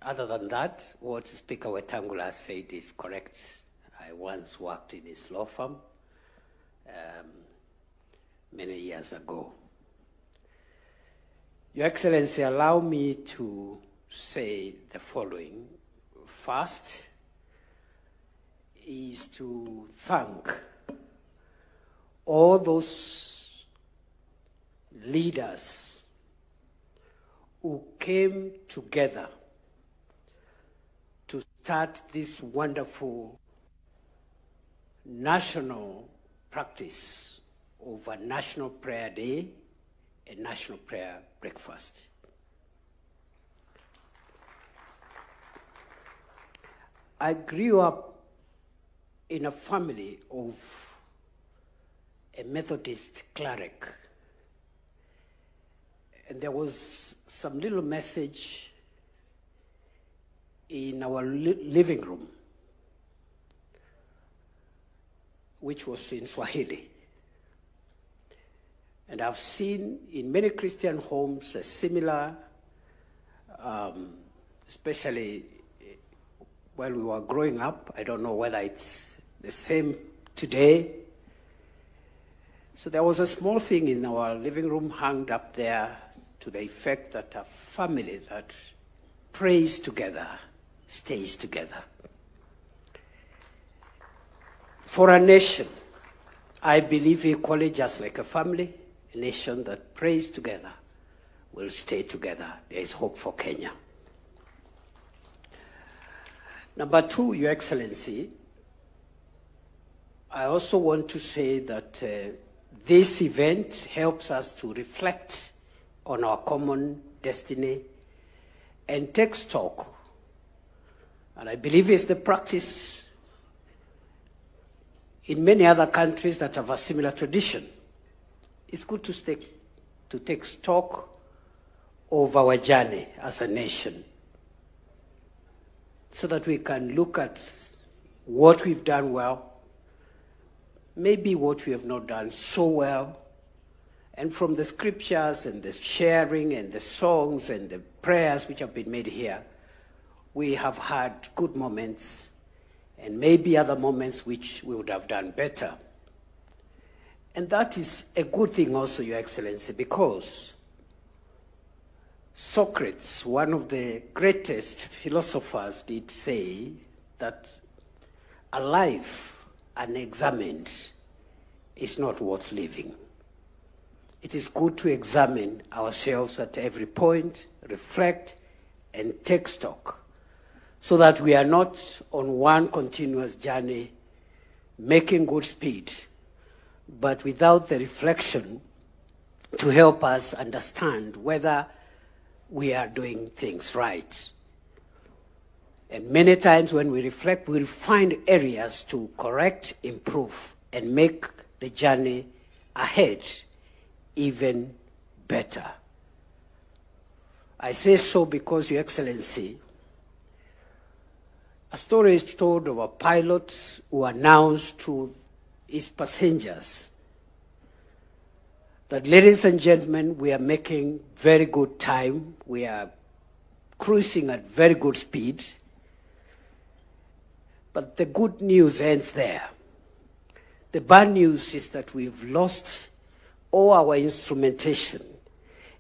Other than that, what Speaker Wetangula said is correct. I once worked in his law firm many years ago. Your Excellency, allow me to say the following. First is to thank all those leaders who came together to start this wonderful national practice of a National Prayer Day and National Prayer Breakfast. I grew up in a family of a Methodist cleric, and there was some little message in our living room, which was in Swahili. And I've seen in many Christian homes a similar, especially while we were growing up. I don't know whether it's the same today. So there was a small thing in our living room hung up there to the effect that a family that prays together stays together. For a nation, I believe equally, just like a family, a nation that prays together will stay together. There is hope for Kenya. Number two, Your Excellency, I also want to say that this event helps us to reflect on our common destiny and take stock. And I believe it's the practice in many other countries that have a similar tradition. It's good to take stock of our journey as a nation so that we can look at what we've done well, maybe what we have not done so well, and from the scriptures and the sharing and the songs and the prayers which have been made here, we have had good moments and maybe other moments which we would have done better. And that is a good thing also, Your Excellency, because Socrates, one of the greatest philosophers, did say that a life unexamined is not worth living. It is good to examine ourselves at every point, reflect, and take stock, so that we are not on one continuous journey making good speed, but without the reflection to help us understand whether we are doing things right. And many times when we reflect, we'll find areas to correct, improve, and make the journey ahead even better. I say so because, Your Excellency, a story is told of a pilot who announced to his passengers that, ladies and gentlemen, we are making very good time. We are cruising at very good speed. But the good news ends there. The bad news is that we've lost all our instrumentation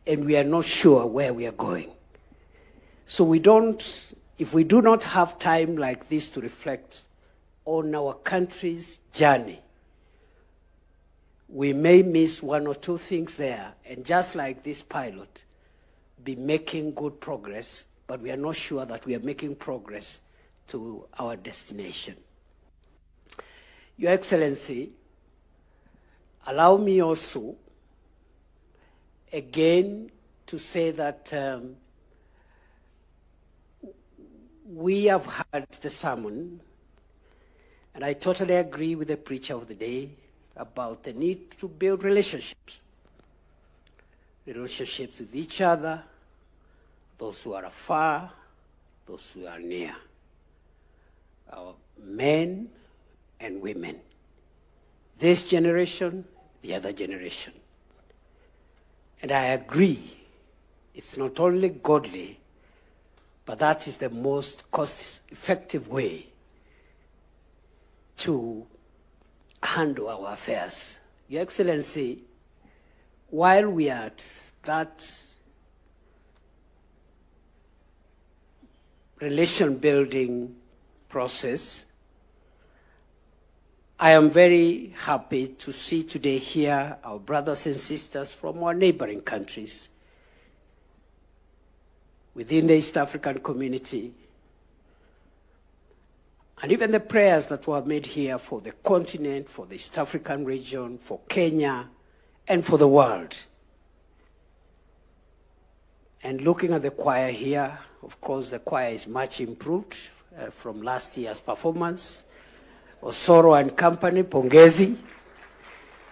and we are not sure where we are going. So if we do not have time like this to reflect on our country's journey, we may miss one or two things there, and just like this pilot, be making good progress, but we are not sure that we are making progress to our destination. Your Excellency, allow me also again to say that we have heard the sermon, and I totally agree with the preacher of the day about the need to build relationships with each other, those who are afar, those who are near, our men and women, this generation, the other generation. And I agree, it's not only godly, but that is the most cost-effective way to handle our affairs. Your Excellency, while we are at that relation-building process, I am very happy to see today here our brothers and sisters from our neighboring countries within the East African community, and even the prayers that were made here for the continent, for the East African region, for Kenya, and for the world. And looking at the choir here, of course, the choir is much improved from last year's performance. Osoro and company, pongezi.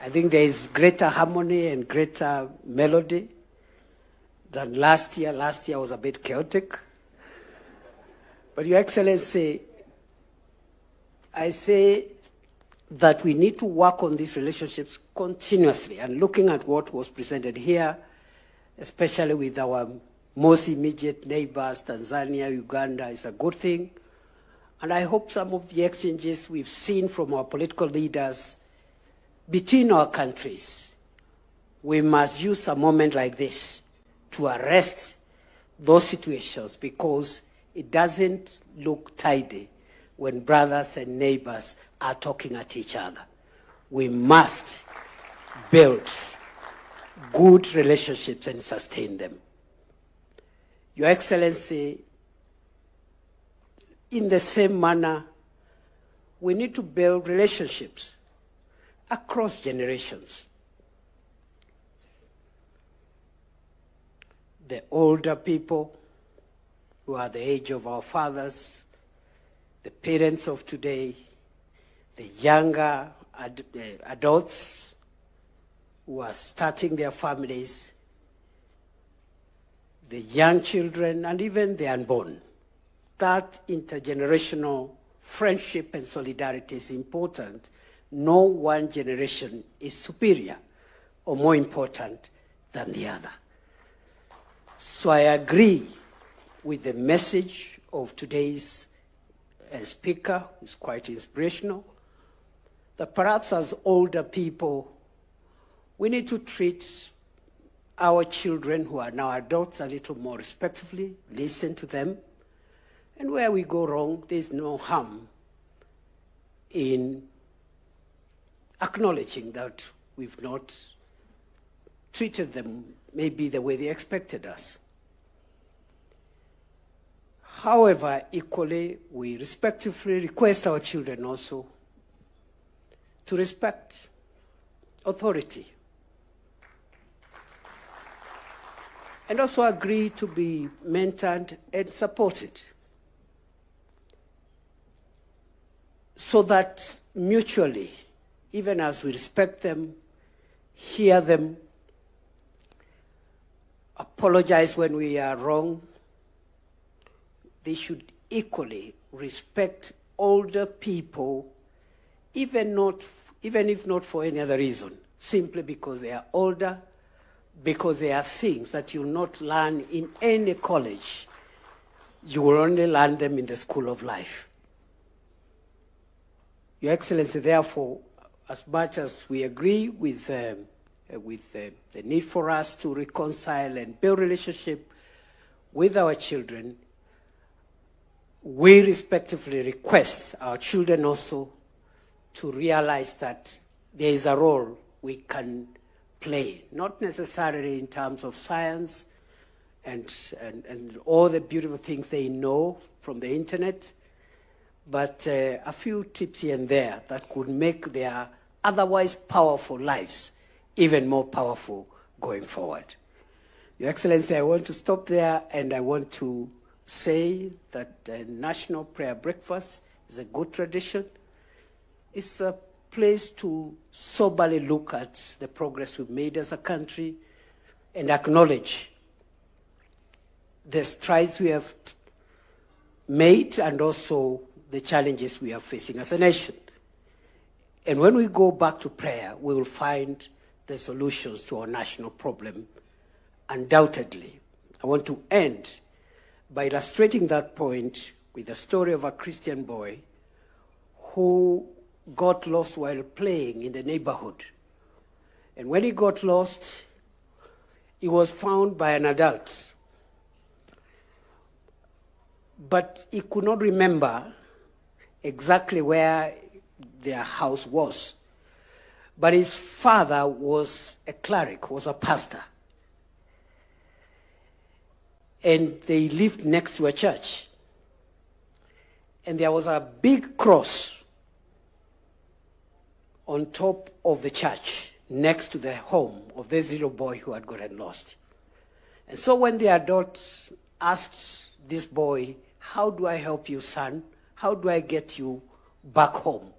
I think there is greater harmony and greater melody than last year. Last year was a bit chaotic. But Your Excellency, I say that we need to work on these relationships continuously, and looking at what was presented here, especially with our most immediate neighbors, Tanzania, Uganda, is a good thing. And I hope some of the exchanges we've seen from our political leaders between our countries, we must use a moment like this to arrest those situations, because it doesn't look tidy when brothers and neighbors are talking at each other. We must build good relationships and sustain them. Your Excellency, in the same manner, we need to build relationships across generations. The older people who are the age of our fathers, the parents of today, the younger adults who are starting their families, the young children, and even the unborn. That intergenerational friendship and solidarity is important. No one generation is superior or more important than the other. So I agree with the message of today's speaker, who's quite inspirational, that perhaps as older people, we need to treat our children who are now adults a little more respectfully, listen to them, and where we go wrong, there's no harm in acknowledging that we've not treated them maybe the way they expected us. However, equally, we respectfully request our children also to respect authority, and also agree to be mentored and supported, so that mutually, even as we respect them, hear them, apologize when we are wrong, they should equally respect older people, even if not for any other reason, simply because they are older, because there are things that you will not learn in any college. You will only learn them in the school of life. Your Excellency, therefore, as much as we agree with the need for us to reconcile and build relationship with our children, we respectively request our children also to realize that there is a role we can play, not necessarily in terms of science and all the beautiful things they know from the internet, but a few tips here and there that could make their otherwise powerful lives even more powerful going forward. Your Excellency, I want to stop there, and I want to say that the National Prayer Breakfast is a good tradition. It's a place to soberly look at the progress we've made as a country and acknowledge the strides we have made and also the challenges we are facing as a nation. And when we go back to prayer, we will find the solutions to our national problem, undoubtedly. I want to end by illustrating that point with the story of a Christian boy who got lost while playing in the neighborhood. And when he got lost, he was found by an adult. But he could not remember exactly where their house was. But his father was a cleric, was a pastor. And they lived next to a church. And there was a big cross on top of the church next to the home of this little boy who had gotten lost. And so when the adult asked this boy, "How do I help you, son? How do I get you back home?"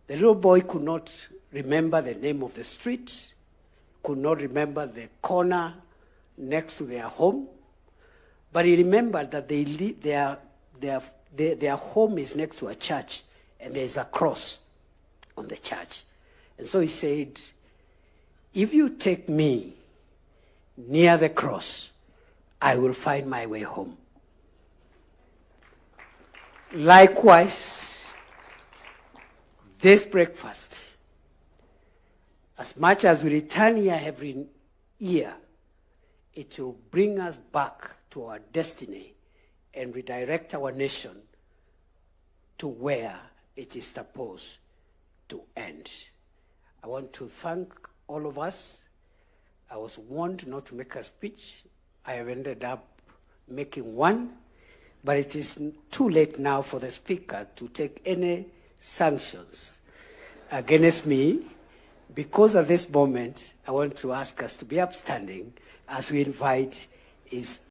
The little boy could not remember the name of the street, could not remember the corner next to their home, but he remembered that their home is next to a church and there's a cross on the church. And so he said, "If you take me near the cross, I will find my way home." Likewise, this breakfast, as much as we return here every year, it will bring us back to our destiny and redirect our nation to where it is supposed to end. I want to thank all of us. I was warned not to make a speech. I have ended up making one, but it is too late now for the speaker to take any sanctions against me. Because at this moment, I want to ask us to be upstanding as we invite his